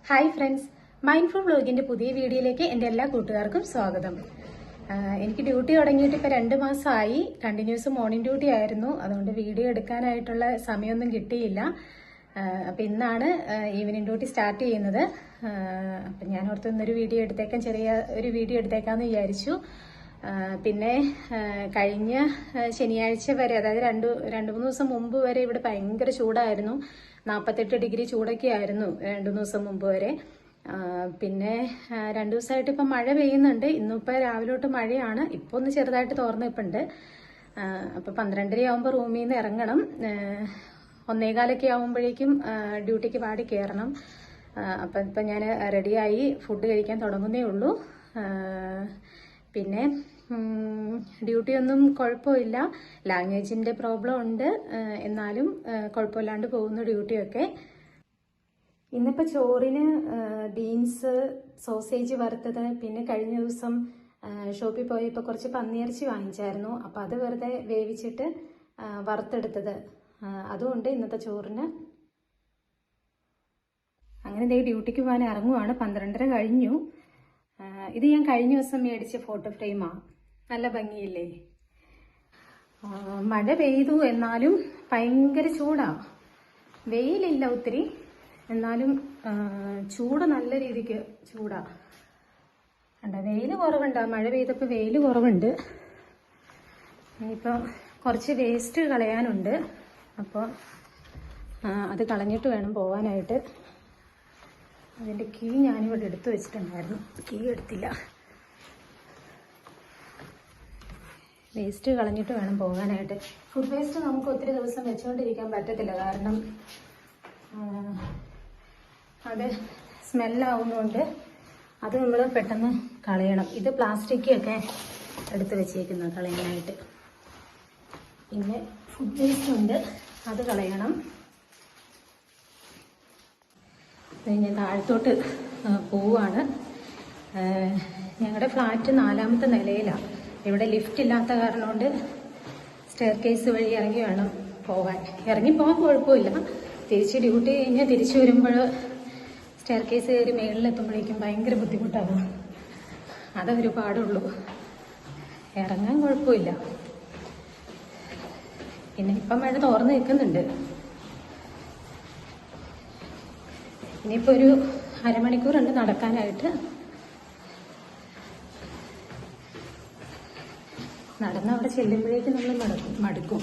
Hi friends, mindful വ്ലോഗിന്റെ പുതിയ വീഡിയോയിലേക്ക് എൻ്റെ എല്ലാ കൂട്ടുകാർക്കും സ്വാഗതം. എനിക്ക് ഡ്യൂട്ടി തുടങ്ങിയിട്ട് ഇപ്പോൾ 2 മാസമായി. കണ്ടിന്യൂസ് മോർണിംഗ് ഡ്യൂട്ടി ആയിരുന്നു. അതുകൊണ്ട് വീഡിയോ എടുക്കാനായിട്ടുള്ള സമയമൊന്നും കിട്ടിയില്ല. അപ്പം ഇന്നാണ് ഈവനിങ് ഡ്യൂട്ടി സ്റ്റാർട്ട് ചെയ്യുന്നത്. അപ്പം ഞാൻ ഓർത്ത് ഇന്നൊരു വീഡിയോ എടുത്തേക്കാം, ചെറിയ ഒരു വീഡിയോ എടുത്തേക്കാമെന്ന് വിചാരിച്ചു. പിന്നെ കഴിഞ്ഞ ശനിയാഴ്ച വരെ, അതായത് രണ്ട് മൂന്ന് ദിവസം മുമ്പ് വരെ ഇവിടെ ഭയങ്കര ചൂടായിരുന്നു. 48 ഡിഗ്രി ചൂടൊക്കെ ആയിരുന്നു 2 ദിവസം മുമ്പ് വരെ. പിന്നെ 2 ദിവസമായിട്ട് ഇപ്പം മഴ പെയ്യുന്നുണ്ട്. ഇന്നിപ്പോൾ രാവിലെ തൊട്ട് മഴയാണ്. ഇപ്പോൾ ഒന്ന് ചെറുതായിട്ട് തോർന്നിപ്പുണ്ട്. അപ്പോൾ 12:30 ആകുമ്പോൾ റൂമിൽ നിന്ന് ഇറങ്ങണം. 1:15 ആകുമ്പോഴേക്കും ഡ്യൂട്ടിക്ക് പാടി കയറണം. അപ്പം ഇപ്പം ഞാൻ റെഡിയായി ഫുഡ് കഴിക്കാൻ തുടങ്ങുന്നേ ഉള്ളൂ. പിന്നെ ഡ്യൂട്ടി ഒന്നും കുഴപ്പമില്ല. ലാംഗ്വേജിന്റെ പ്രോബ്ലം ഉണ്ട്, എന്നാലും കുഴപ്പമില്ലാണ്ട് പോകുന്നു ഡ്യൂട്ടിയൊക്കെ. ഇന്നിപ്പോൾ ചോറിന് ബീൻസ്, സോസേജ് വറുത്തത്, പിന്നെ കഴിഞ്ഞ ദിവസം ഷോപ്പിൽ പോയപ്പോൾ കുറച്ച് പന്നിയിറച്ചി വാങ്ങിച്ചായിരുന്നു. അപ്പം അത് വെറുതെ വേവിച്ചിട്ട് വറുത്തെടുത്തത് അതുകൊണ്ട് ഇന്നത്തെ ചോറിന്. അങ്ങനെ ഡ്യൂട്ടിക്ക് പോകാൻ ഇറങ്ങുവാണ്. 12:30 കഴിഞ്ഞു. ഇത് ഞാൻ കഴിഞ്ഞ ദിവസം മേടിച്ച ഫോട്ടോ ഫ്രെയിമാണ്. നല്ല ഭംഗിയില്ലേ? മഴ പെയ്തു, എന്നാലും ഭയങ്കര ചൂടാ. വെയിലില്ല ഒത്തിരി, എന്നാലും ചൂട് നല്ല രീതിക്ക് ചൂടാ. കണ്ട, വെയിൽ കുറവുണ്ട്. മഴ പെയ്തപ്പോൾ വെയിൽ കുറവുണ്ട്. ഇനിയിപ്പോൾ കുറച്ച് വേസ്റ്റ് കളയാനുണ്ട്. അപ്പോൾ അത് കളഞ്ഞിട്ട് വേണം പോകാനായിട്ട്. അതിൻ്റെ കീ ഞാനിവിടെ എടുത്തു വെച്ചിട്ടുണ്ടായിരുന്നു, കീ എടുത്തില്ല. വേസ്റ്റ് കളഞ്ഞിട്ട് വേണം പോകാനായിട്ട്. ഫുഡ് വേസ്റ്റ് നമുക്ക് ഒത്തിരി ദിവസം വെച്ചുകൊണ്ടിരിക്കാൻ പറ്റത്തില്ല, കാരണം അത് സ്മെല്ലാവുന്നതുകൊണ്ട് അത് നമ്മൾ പെട്ടെന്ന് കളയണം. ഇത് പ്ലാസ്റ്റിക്കൊക്കെ എടുത്ത് വെച്ചേക്കുന്നത് കളയാനായിട്ട്. പിന്നെ ഫുഡ് വേസ്റ്റ് ഉണ്ട്, അത് കളയണം. ഞാൻ താഴത്തോട്ട് പോവാണ്. ഞങ്ങളുടെ ഫ്ലാറ്റ് 4ാമത്തെ നിലയിലാണ്. ഇവിടെ ലിഫ്റ്റ് ഇല്ലാത്ത കാരണം കൊണ്ട് സ്റ്റെയർ കേസ് വഴി ഇറങ്ങി വേണം പോകാൻ. ഇറങ്ങിപ്പോകാൻ കുഴപ്പമില്ല. തിരിച്ച് ഡ്യൂട്ടി കഴിഞ്ഞാൽ തിരിച്ചു വരുമ്പോൾ സ്റ്റെയർ കേസ് കയറി മേളിലെത്തുമ്പോഴേക്കും ഭയങ്കര ബുദ്ധിമുട്ടാകും. അതൊരു പാടുള്ളൂ. ഇറങ്ങാൻ കുഴപ്പമില്ല. പിന്നെ ഇപ്പം മഴ തോർന്ന് നിൽക്കുന്നുണ്ട്. ഇനിയിപ്പോൾ ഒരു അരമണിക്കൂറുണ്ട് നടക്കാനായിട്ട്. നടന്ന് അവിടെ ചെല്ലുമ്പോഴേക്കും നമ്മൾ മടുക്കും.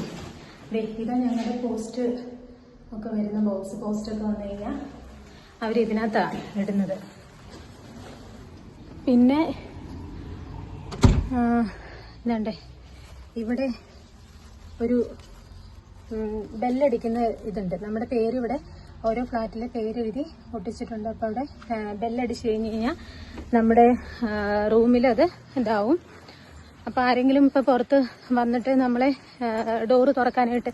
ഇതാ ഞങ്ങളുടെ പോസ്റ്റ് ഒക്കെ വരുന്ന ബോക്സ്. പോസ്റ്റൊക്കെ വന്നു കഴിഞ്ഞാൽ അവരിതിനകത്താണ് ഇടുന്നത്. പിന്നെ ഇതാണ്ടേ, ഇവിടെ ഒരു ബെല്ലടിക്കുന്ന ഇതുണ്ട്. നമ്മുടെ പേര് ഇവിടെ ഓരോ ഫ്ലാറ്റിലെ പേരെഴുതി ഒട്ടിച്ചിട്ടുണ്ട്. അപ്പോൾ അവിടെ ബെല്ലടിച്ച് കഴിഞ്ഞ് കഴിഞ്ഞാൽ നമ്മുടെ റൂമിലത് ഇതാവും. അപ്പോൾ ആരെങ്കിലും ഇപ്പോൾ പുറത്ത് വന്നിട്ട് നമ്മളെ ഡോറ് തുറക്കാനായിട്ട്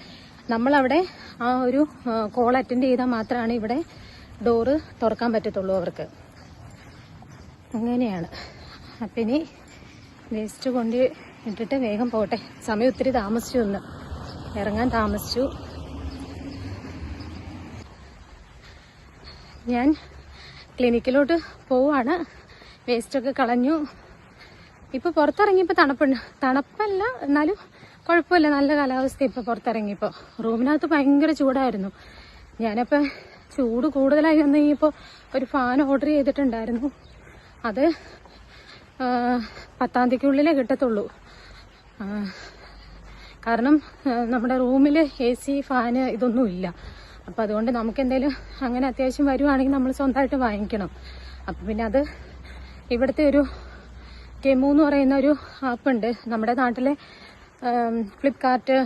നമ്മളവിടെ ആ ഒരു കോൾ അറ്റൻഡ് ചെയ്താൽ മാത്രമാണ് ഇവിടെ ഡോറ് തുറക്കാൻ പറ്റത്തുള്ളൂ അവർക്ക്. അങ്ങനെയാണ്. അപ്പം ഇനി വേസ്റ്റ് കൊണ്ട് ഇട്ടിട്ട് വേഗം പോട്ടെ. സമയം ഒത്തിരി താമസിച്ചു, ഒന്ന് ഇറങ്ങാൻ താമസിച്ചു. ഞാൻ ക്ലിനിക്കിലോട്ട് പോവാണ്. വേസ്റ്റൊക്കെ കളഞ്ഞു. ഇപ്പോൾ പുറത്തിറങ്ങിയപ്പോൾ തണുപ്പല്ല, എന്നാലും കുഴപ്പമില്ല, നല്ല കാലാവസ്ഥ. ഇപ്പോൾ പുറത്തിറങ്ങിയപ്പോൾ റൂമിനകത്ത് ഭയങ്കര ചൂടായിരുന്നു. ഞാനപ്പോൾ ചൂട് കൂടുതലായി വന്നു കഴിഞ്ഞപ്പോൾ ഒരു ഫാൻ ഓർഡർ ചെയ്തിട്ടുണ്ടായിരുന്നു. അത് 10-ാം തീയതിക്കുള്ളിലേ കിട്ടത്തുള്ളൂ. കാരണം നമ്മുടെ റൂമിൽ AC, ഫാന് ഇതൊന്നും ഇല്ല. അപ്പോൾ അതുകൊണ്ട് നമുക്ക് എന്തെങ്കിലും അങ്ങനെ അത്യാവശ്യം വരുവാണെങ്കിൽ നമ്മൾ സ്വന്തമായിട്ട് വാങ്ങിക്കണം. അപ്പം പിന്നെ അത് ഇവിടുത്തെ ഒരു കെമു എന്ന് പറയുന്ന ഒരു ആപ്പുണ്ട്, നമ്മുടെ നാട്ടിലെ ഫ്ലിപ്കാർട്ട്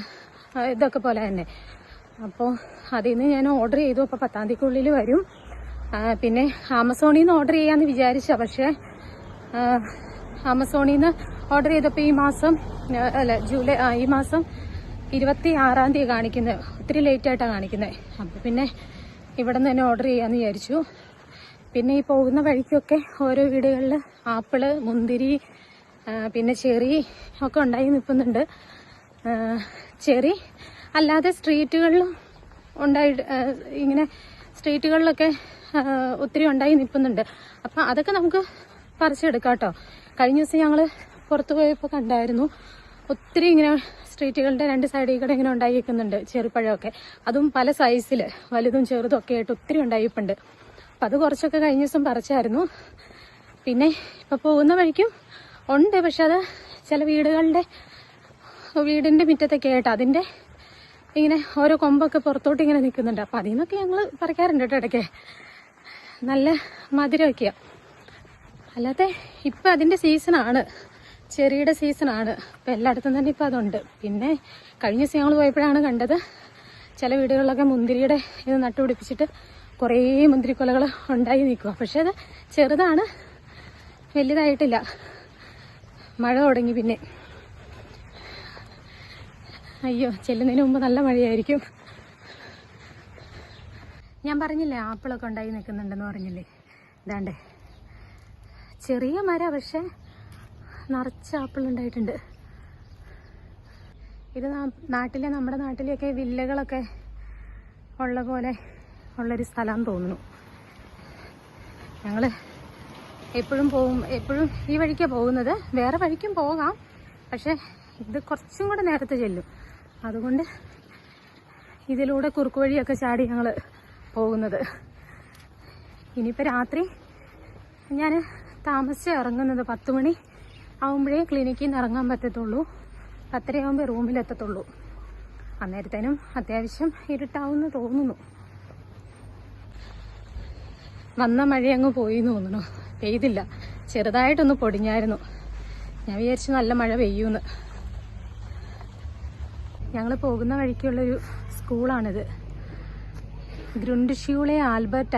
ഇതൊക്കെ പോലെ തന്നെ. അപ്പോൾ അതിൽ നിന്ന് ഞാൻ ഓർഡർ ചെയ്തു. അപ്പോൾ 10-ാം തീയതിക്കുള്ളിൽ വരും. പിന്നെ ആമസോണിൽ നിന്ന് ഓർഡർ ചെയ്യാമെന്ന് വിചാരിച്ച, പക്ഷേ ആമസോണിൽ നിന്ന് ഓർഡർ ചെയ്തപ്പോൾ ഈ മാസം ഈ മാസം 26-ാം തീയതി കാണിക്കുന്നത്. ഒത്തിരി ലേറ്റായിട്ടാണ് കാണിക്കുന്നത്. അപ്പോൾ പിന്നെ ഇവിടെ നിന്ന് തന്നെ ഓർഡർ ചെയ്യാമെന്ന് വിചാരിച്ചു. പിന്നെ ഈ പോകുന്ന വഴിക്കൊക്കെ ഓരോ വീടുകളിൽ ആപ്പിള്, മുന്തിരി, പിന്നെ ചെറി ഒക്കെ ഉണ്ടായി നിൽക്കുന്നുണ്ട്. ചെറി അല്ലാതെ സ്ട്രീറ്റുകളിലും ഉണ്ടായിട്ട് ഇങ്ങനെ സ്ട്രീറ്റുകളിലൊക്കെ ഒത്തിരി ഉണ്ടായി നിൽക്കുന്നുണ്ട്. അപ്പം അതൊക്കെ നമുക്ക് പറിച്ചെടുക്കാം കേട്ടോ. കഴിഞ്ഞ ദിവസം ഞങ്ങൾ പുറത്ത് പോയപ്പോൾ കണ്ടായിരുന്നു ഒത്തിരി ഇങ്ങനെ സ്ട്രീറ്റുകളുടെ 2 സൈഡിൽ കൂടെ ഇങ്ങനെ ഉണ്ടായി നിൽക്കുന്നുണ്ട് ചെറുപഴമൊക്കെ. അതും പല സൈസിൽ, വലുതും ചെറുതും ഒക്കെ ആയിട്ട് ഒത്തിരി ഉണ്ടായിപ്പുണ്ട്. അപ്പം അത് കുറച്ചൊക്കെ കഴിഞ്ഞ ദിവസം പറിച്ചായിരുന്നു. പിന്നെ ഇപ്പം പോകുന്ന വഴിക്കും ഉണ്ട്, പക്ഷെ അത് ചില വീടിൻ്റെ മുറ്റത്തൊക്കെ ആയിട്ട് അതിൻ്റെ ഇങ്ങനെ ഓരോ കൊമ്പൊക്കെ പുറത്തോട്ട് ഇങ്ങനെ നിൽക്കുന്നുണ്ട്. അപ്പം അതിൽ നിന്നൊക്കെ ഞങ്ങൾ പറിക്കാറുണ്ട് കേട്ടോ ഇടയ്ക്ക്. നല്ല മധുരമൊക്കെയാണ്. അല്ലാതെ ഇപ്പം അതിൻ്റെ സീസണാണ്, ചെറിയുടെ സീസണാണ്. അപ്പം എല്ലായിടത്തും തന്നെ ഇപ്പം അതുണ്ട്. പിന്നെ കഴിഞ്ഞ ദിവസം ഞങ്ങൾ പോയപ്പോഴാണ് കണ്ടത് ചില വീടുകളിലൊക്കെ മുന്തിരിയുടെ ഇത് നട്ടുപിടിപ്പിച്ചിട്ട് കുറേ മുന്തിരിക്കൊലകൾ ഉണ്ടായി നിൽക്കുക. പക്ഷെ അത് ചെറുതാണ്, വലുതായിട്ടില്ല. മഴ തുടങ്ങി. പിന്നെ അയ്യോ, ചെല്ലുന്നതിന് മുമ്പ് നല്ല മഴയായിരിക്കും. ഞാൻ പറഞ്ഞില്ലേ ആപ്പിളൊക്കെ ഉണ്ടായി നിൽക്കുന്നുണ്ടെന്ന് പറഞ്ഞില്ലേ. ഇതാണ്ടേ ചെറിയ മരം, പക്ഷെ നിറച്ച് ആപ്പിൾ ഉണ്ടായിട്ടുണ്ട്. ഇത് നമ്മുടെ നാട്ടിലെയൊക്കെ വില്ലകളൊക്കെ ഉള്ള പോലെ ഉള്ളൊരു സ്ഥലമാണെന്ന് തോന്നുന്നു. ഞങ്ങൾ എപ്പോഴും ഈ വഴിക്കാണ് പോകുന്നത്. വേറെ വഴിക്കും പോകാം, പക്ഷെ ഇത് കുറച്ചും കൂടെ നേരത്തെ ചെല്ലും. അതുകൊണ്ട് ഇതിലൂടെ കുറുക്ക് വഴിയൊക്കെ ചാടി ഞങ്ങൾ പോകുന്നത്. ഇനിയിപ്പോൾ രാത്രി ഞാൻ താമസിച്ച് ഇറങ്ങുന്നത് 10 മണി ആവുമ്പോഴേ ക്ലിനിക്കിൽ നിന്ന് ഇറങ്ങാൻ പറ്റത്തുള്ളൂ. 10:30 ആകുമ്പോൾ റൂമിലെത്തത്തുള്ളൂ. അന്നേരത്തേനും അത്യാവശ്യം ഇരുട്ടാവുമെന്ന് തോന്നുന്നു. വന്ന മഴ അങ്ങ് പോയി എന്ന് തോന്നുന്നു. പെയ്തില്ല, ചെറുതായിട്ടൊന്ന് പൊടിഞ്ഞായിരുന്നു. ഞാൻ വിചാരിച്ചു നല്ല മഴ പെയ്യുമെന്ന്. ഞങ്ങൾ പോകുന്ന വഴിക്കുള്ളൊരു സ്കൂളാണിത്. ഗ്രൂണ്ടഷ്യൂളെ ആൽബർട്ട്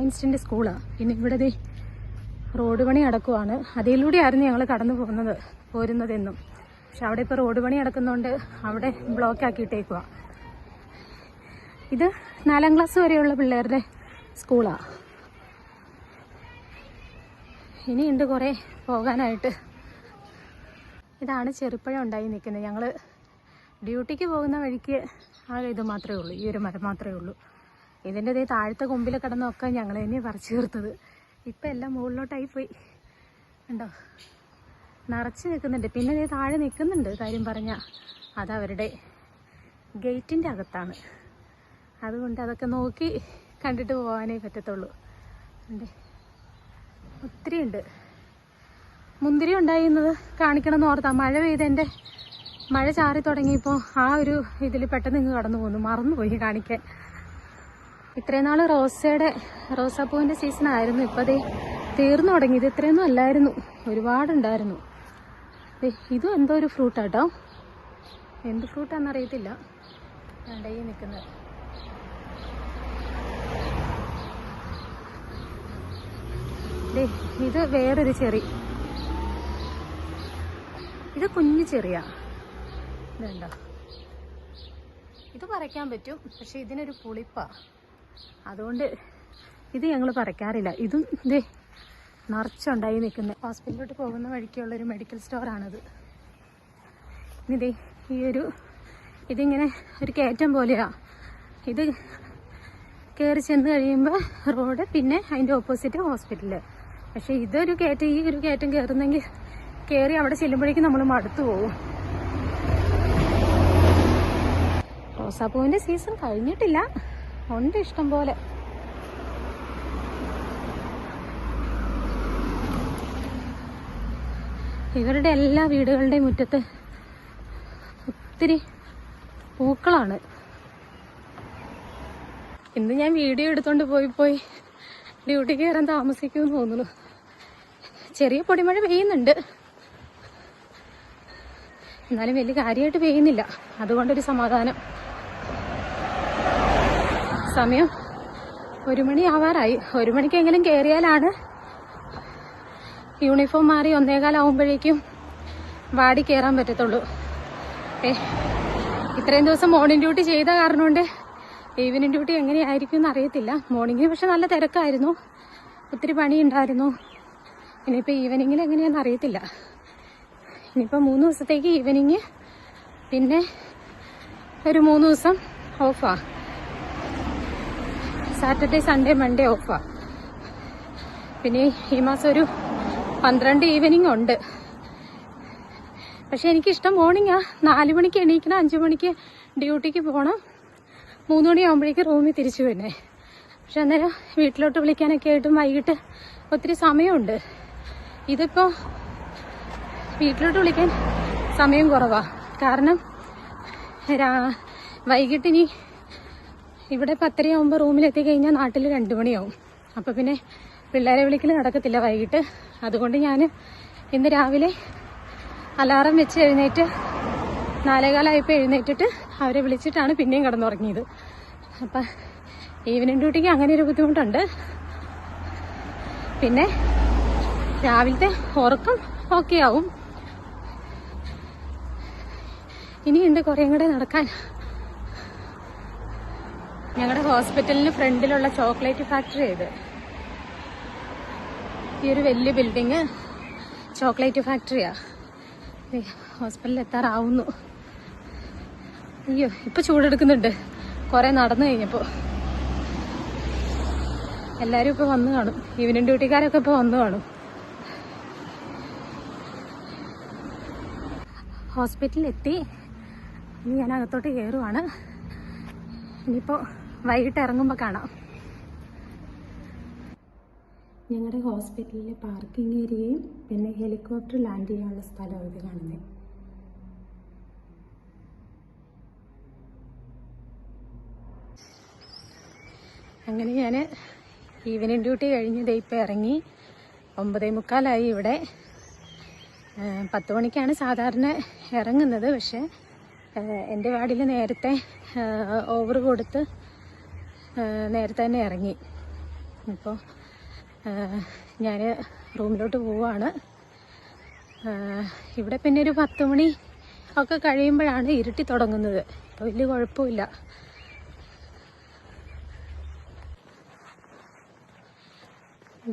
ഐൻസ്റ്റീൻ്റെ സ്കൂളാണ്. പിന്നെ ഇവിടെ റോഡ് പണി നടക്കുവാണ്. അതിലൂടെയായിരുന്നു ഞങ്ങൾ കടന്നു പോരുന്നതെന്നും. പക്ഷെ അവിടെ ഇപ്പോൾ റോഡ് പണി നടക്കുന്നതുകൊണ്ട് അവിടെ ബ്ലോക്ക് ആക്കിയിട്ടേക്കുക. ഇത് 4ാം ക്ലാസ് വരെയുള്ള പിള്ളേരുടെ സ്കൂളാണ്. ഇനിയുണ്ട് കുറേ പോകാനായിട്ട്. ഇതാണ് ചെറുപ്പഴം ഉണ്ടായി നിൽക്കുന്നത്. ഞങ്ങൾ ഡ്യൂട്ടിക്ക് പോകുന്ന വഴിക്ക് ആകെ ഇത് മാത്രമേ ഉള്ളൂ, ഈ ഒരു മരം മാത്രമേ ഉള്ളൂ. ഇതിൻ്റെ താഴത്തെ കൊമ്പിൽ കിടന്നൊക്കെ ഞങ്ങൾ തന്നെ പറിച്ചു തീർത്തത്. ഇപ്പം എല്ലാം മുകളിലോട്ടായി പോയി. ഉണ്ടോ, നിറച്ച് നിൽക്കുന്നുണ്ട്. പിന്നെ താഴെ നിൽക്കുന്നുണ്ട്. കാര്യം പറഞ്ഞാൽ അതവരുടെ ഗേറ്റിൻ്റെ അകത്താണ്. അതുകൊണ്ട് അതൊക്കെ നോക്കി കണ്ടിട്ട് പോകാനേ പറ്റത്തുള്ളൂ. ഒത്തിരി ഉണ്ട്. മുന്തിരി ഉണ്ടായിരുന്നത് കാണിക്കണമെന്ന് ഓർത്താ മഴ ചാറി തുടങ്ങിയപ്പോൾ ആ ഒരു ഇതിൽ പെട്ടെന്ന് ഇങ്ങ് കടന്നു പോന്നു, മറന്നുപോയി കാണിക്കാൻ. ഇത്രയും നാൾ റോസാപ്പൂവിൻ്റെ സീസണായിരുന്നു. ഇപ്പോൾ അതേ തീർന്നു തുടങ്ങി. ഇത് ഇത്രയൊന്നും അല്ലായിരുന്നു, ഒരുപാടുണ്ടായിരുന്നു. ഇതും എന്തോ ഒരു ഫ്രൂട്ടാട്ടോ, എന്ത് ഫ്രൂട്ടാണെന്നറിയത്തില്ല. ഈ നിൽക്കുന്നത് ഇത് വേറൊരു ചെറി. ഇത് കുഞ്ഞു ചെറിയ ഇതുണ്ടോ. ഇത് പറിക്കാൻ പറ്റും, പക്ഷെ ഇതിനൊരു പുളിപ്പാ. അതുകൊണ്ട് ഇത് ഞങ്ങൾ പറിക്കാറില്ല. ഇതും നിറച്ചുണ്ടായി നിൽക്കുന്നത്. ഹോസ്പിറ്റലിലോട്ട് പോകുന്ന വഴിക്കുള്ളൊരു മെഡിക്കൽ സ്റ്റോറാണിത്. ഇതിങ്ങനെ ഒരു കയറ്റം പോലെയാണ്. ഇത് കയറി ചെന്ന് കഴിയുമ്പോൾ റോഡ്, പിന്നെ അതിൻ്റെ ഓപ്പോസിറ്റ് ഹോസ്പിറ്റല്. പക്ഷെ ഈ ഒരു കയറ്റം കയറി അവിടെ ചെല്ലുമ്പോഴേക്കും നമ്മൾ മടുത്തു പോകും. റോസാപ്പൂവിൻ്റെ സീസൺ കഴിഞ്ഞിട്ടില്ല, ഉണ്ട് ഇഷ്ടം പോലെ. ഇവരുടെ എല്ലാ വീടുകളുടെയും മുറ്റത്ത് ഒത്തിരി പൂക്കളാണ്. ഇന്ന് ഞാൻ വീഡിയോ എടുത്തോണ്ട് പോയി ഡ്യൂട്ടിക്ക് കയറാൻ താമസിക്കുമെന്ന് തോന്നുന്നു. ചെറിയ പൊടിമഴ പെയ്യുന്നുണ്ട്, എന്നാലും വലിയ കാര്യമായിട്ട് പെയ്യുന്നില്ല. അതുകൊണ്ടൊരു സമാധാനം. സമയം 1 മണി ആവാറായി. 1 മണിക്കെങ്കിലും കയറിയാലാണ് യൂണിഫോം മാറി 1:15 ആവുമ്പോഴേക്കും വാടി കയറാൻ പറ്റത്തുള്ളൂ. ഇത്രയും ദിവസം മോർണിംഗ് ഡ്യൂട്ടി ചെയ്ത കാരണം കൊണ്ട് ഈവനിങ് ഡ്യൂട്ടി എങ്ങനെയായിരിക്കും എന്ന് അറിയത്തില്ല. മോർണിംഗിന് പക്ഷെ നല്ല തിരക്കായിരുന്നു, ഒത്തിരി പണിയുണ്ടായിരുന്നു. ഇനിയിപ്പോൾ ഈവനിങ്ങിൽ എങ്ങനെയാണെന്ന് അറിയത്തില്ല. ഇനിയിപ്പോൾ 3 ദിവസത്തേക്ക് ഈവനിങ്, പിന്നെ ഒരു 3 ദിവസം ഓഫാ. സാറ്റർഡേ സൺഡേ മൺഡേ ഓഫാണ്. പിന്നെ ഈ മാസം ഒരു 12 ഈവനിങ് ഉണ്ട്. പക്ഷെ എനിക്കിഷ്ടം മോർണിംഗാ. 4 മണിക്ക് എണീക്കണം, 5 മണിക്ക് ഡ്യൂട്ടിക്ക് പോകണം, 3 മണിയാകുമ്പോഴേക്ക് റൂമിൽ തിരിച്ചു വരുന്നേ. പക്ഷെ അന്നേരം വീട്ടിലോട്ട് വിളിക്കാനൊക്കെ ആയിട്ടും വൈകിട്ട് ഒത്തിരി സമയമുണ്ട്. ഇതിപ്പോൾ വീട്ടിലോട്ട് വിളിക്കാൻ സമയം കുറവാണ്. കാരണം വൈകിട്ട് ഇനി ഇവിടെ 10:30 ആകുമ്പോൾ റൂമിലെത്തി കഴിഞ്ഞാൽ നാട്ടിൽ 2 മണിയാവും. അപ്പോൾ പിന്നെ പിള്ളേരെ വിളിക്കൽ നടക്കത്തില്ല വൈകിട്ട്. അതുകൊണ്ട് ഞാൻ ഇന്ന് രാവിലെ അലാറം വെച്ച് എഴുന്നേറ്റ് 4:15 എഴുന്നേറ്റിട്ട് അവരെ വിളിച്ചിട്ടാണ് പിന്നെയും കിടന്നുറങ്ങിയത്. അപ്പം ഈവനിങ് ഡ്യൂട്ടിക്ക് അങ്ങനെ ഒരു ബുദ്ധിമുട്ടുണ്ട്. പിന്നെ രാവിലത്തെ ഉറക്കം ഓക്കെ ആവും. ഇനിയുണ്ട് കുറേയും കൂടെ നടക്കാൻ. ഞങ്ങളുടെ ഹോസ്പിറ്റലിന് ഫ്രണ്ടിലുള്ള ചോക്ലേറ്റ് ഫാക്ടറി ഇത്. ഈ ഒരു വലിയ ബിൽഡിങ് ചോക്ലേറ്റ് ഫാക്ടറിയാ. ഹോസ്പിറ്റലിൽ എത്താറാവുന്നു. അയ്യോ, ഇപ്പൊ ചൂടെടുക്കുന്നുണ്ട് കുറെ നടന്നു കഴിഞ്ഞപ്പോ. എല്ലാരും ഇപ്പൊ വന്നു കാണും. ഈവനിങ് ഡ്യൂട്ടിക്കാരൊക്കെ ഇപ്പൊ വന്നു കാണും. ഹോസ്പിറ്റലിൽ എത്തി. ഇനി ഞാൻ അകത്തോട്ട് കയറുവാണ്. ഇനിയിപ്പോൾ വൈകിട്ട് ഇറങ്ങുമ്പോൾ കാണാം. ഞങ്ങളുടെ ഹോസ്പിറ്റലിലെ പാർക്കിംഗ് ഏരിയയും പിന്നെ ഹെലികോപ്റ്റർ ലാൻഡ് ചെയ്യാനുള്ള സ്ഥലവും ഇത് കാണുന്നത്. അങ്ങനെ ഞാൻ ഈവനിങ് ഡ്യൂട്ടി കഴിഞ്ഞ് ഇപ്പോൾ ഇറങ്ങി. 9:45 ഇവിടെ. 10 മണിക്കാണ് സാധാരണ ഇറങ്ങുന്നത്. പക്ഷെ എൻ്റെ വാർഡിൽ നേരത്തെ ഓവർ കൊടുത്ത് നേരത്തെ തന്നെ ഇറങ്ങി. ഇപ്പോൾ ഞാൻ റൂമിലോട്ട് പോവുകയാണ്. ഇവിടെ പിന്നെ ഒരു 10 മണി ഒക്കെ കഴിയുമ്പോഴാണ് ഇരുട്ടി തുടങ്ങുന്നത്. ഇപ്പോൾ വലിയ കുഴപ്പമില്ല.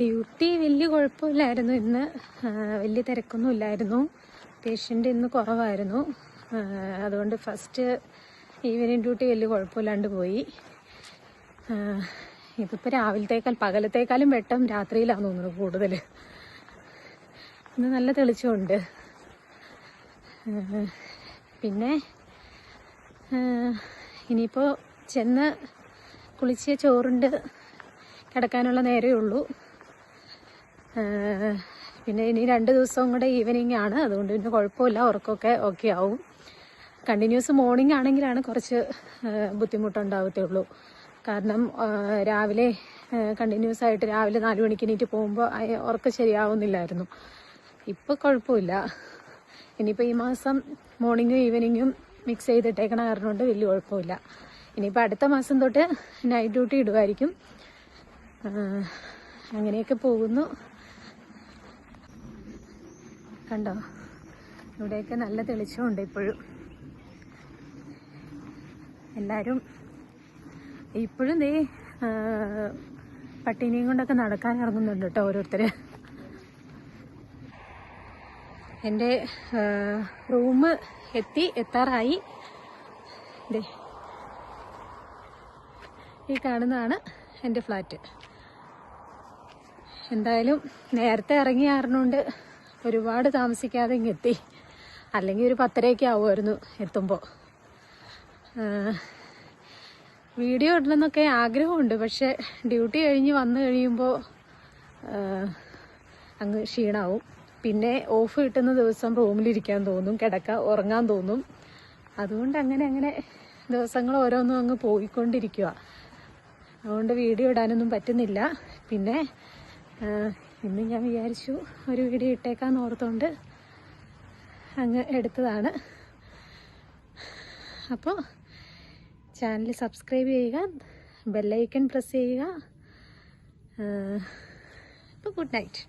ഡ്യൂട്ടി വലിയ കുഴപ്പമില്ലായിരുന്നു. ഇന്ന് വലിയ തിരക്കൊന്നും ഇല്ലായിരുന്നു. പേഷ്യൻ്റ് ഇന്ന് കുറവായിരുന്നു. അതുകൊണ്ട് ഫസ്റ്റ് ഈവനിങ് ഡ്യൂട്ടി വലിയ കുഴപ്പമില്ലാണ്ട് പോയി. ഇതിപ്പോൾ പകലത്തേക്കാളും വെട്ടം രാത്രിയിലാണെന്ന് തോന്നുന്നു കൂടുതൽ. ഇന്ന് നല്ല തെളിച്ചമുണ്ട്. പിന്നെ ഇനിയിപ്പോൾ ചെന്ന് കുളിച്ച് ചോറുണ്ട് കിടക്കാനുള്ള നേരമേ ഉള്ളൂ. പിന്നെ ഇനി 2 ദിവസവും കൂടെ ഈവനിങ് ആണ്. അതുകൊണ്ട് പിന്നെ കുഴപ്പമില്ല, ഉറക്കമൊക്കെ ഓക്കെ ആവും. കണ്ടിന്യൂസ് മോർണിംഗ് ആണെങ്കിലാണ് കുറച്ച് ബുദ്ധിമുട്ടുണ്ടാവത്തുള്ളൂ. കാരണം രാവിലെ കണ്ടിന്യൂസ് ആയിട്ട് രാവിലെ 4 മണിക്ക് എണീറ്റ് പോകുമ്പോൾ ഉറക്കം ശരിയാവുന്നില്ലായിരുന്നു. ഇപ്പോൾ കുഴപ്പമില്ല. ഇനിയിപ്പോൾ ഈ മാസം മോർണിംഗും ഈവനിങ്ങും മിക്സ് ചെയ്തിട്ടേക്കണ കാരണം കൊണ്ട് വലിയ കുഴപ്പമില്ല. ഇനിയിപ്പോൾ അടുത്ത മാസം തൊട്ട് നൈറ്റ് ഡ്യൂട്ടി ഇടുമായിരിക്കും. അങ്ങനെയൊക്കെ പോകുന്നു. കണ്ടോ, ഇവിടെയൊക്കെ നല്ല തെളിച്ചമുണ്ട് ഇപ്പോഴും. എല്ലാവരും ഇപ്പോഴും ദേ പട്ടിനെയും കൊണ്ടൊക്കെ നടക്കാൻ ഇറങ്ങുന്നുണ്ട് കേട്ടോ ഓരോരുത്തർ. എൻ്റെ റൂം എത്താറായി. ദേ ഈ കാണുന്നതാണ് എൻ്റെ ഫ്ലാറ്റ്. എന്തായാലും നേരത്തെ ഇറങ്ങി ആറിനുകൊണ്ട് ഒരുപാട് താമസിക്കാതെ ഇങ്ങെത്തി. അല്ലെങ്കിൽ ഒരു 10:30 ആവുമായിരുന്നു എത്തുമ്പോൾ. വീഡിയോ ഇടണമെന്നൊക്കെ ആഗ്രഹമുണ്ട്. പക്ഷെ ഡ്യൂട്ടി കഴിഞ്ഞ് വന്നു കഴിയുമ്പോൾ അങ്ങ് ക്ഷീണാവും. പിന്നെ ഓഫ് കിട്ടുന്ന ദിവസം റൂമിലിരിക്കാൻ തോന്നും, ഉറങ്ങാൻ തോന്നും. അതുകൊണ്ട് അങ്ങനെ ദിവസങ്ങൾ ഓരോന്നും അങ്ങ് പോയിക്കൊണ്ടിരിക്കുക. അതുകൊണ്ട് വീഡിയോ ഇടാനൊന്നും പറ്റുന്നില്ല. പിന്നെ ഇന്ന് ഞാൻ വിചാരിച്ചു ഒരു വീഡിയോ ഇട്ടേക്കാന്ന് ഓർത്തുകൊണ്ട് അങ്ങ് എടുത്തതാണ്. അപ്പോൾ ചാനൽ സബ്സ്ക്രൈബ് ചെയ്യുക, ബെല്ലൈക്കൺ പ്രസ് ചെയ്യുക. അപ്പോൾ ഗുഡ് നൈറ്റ്.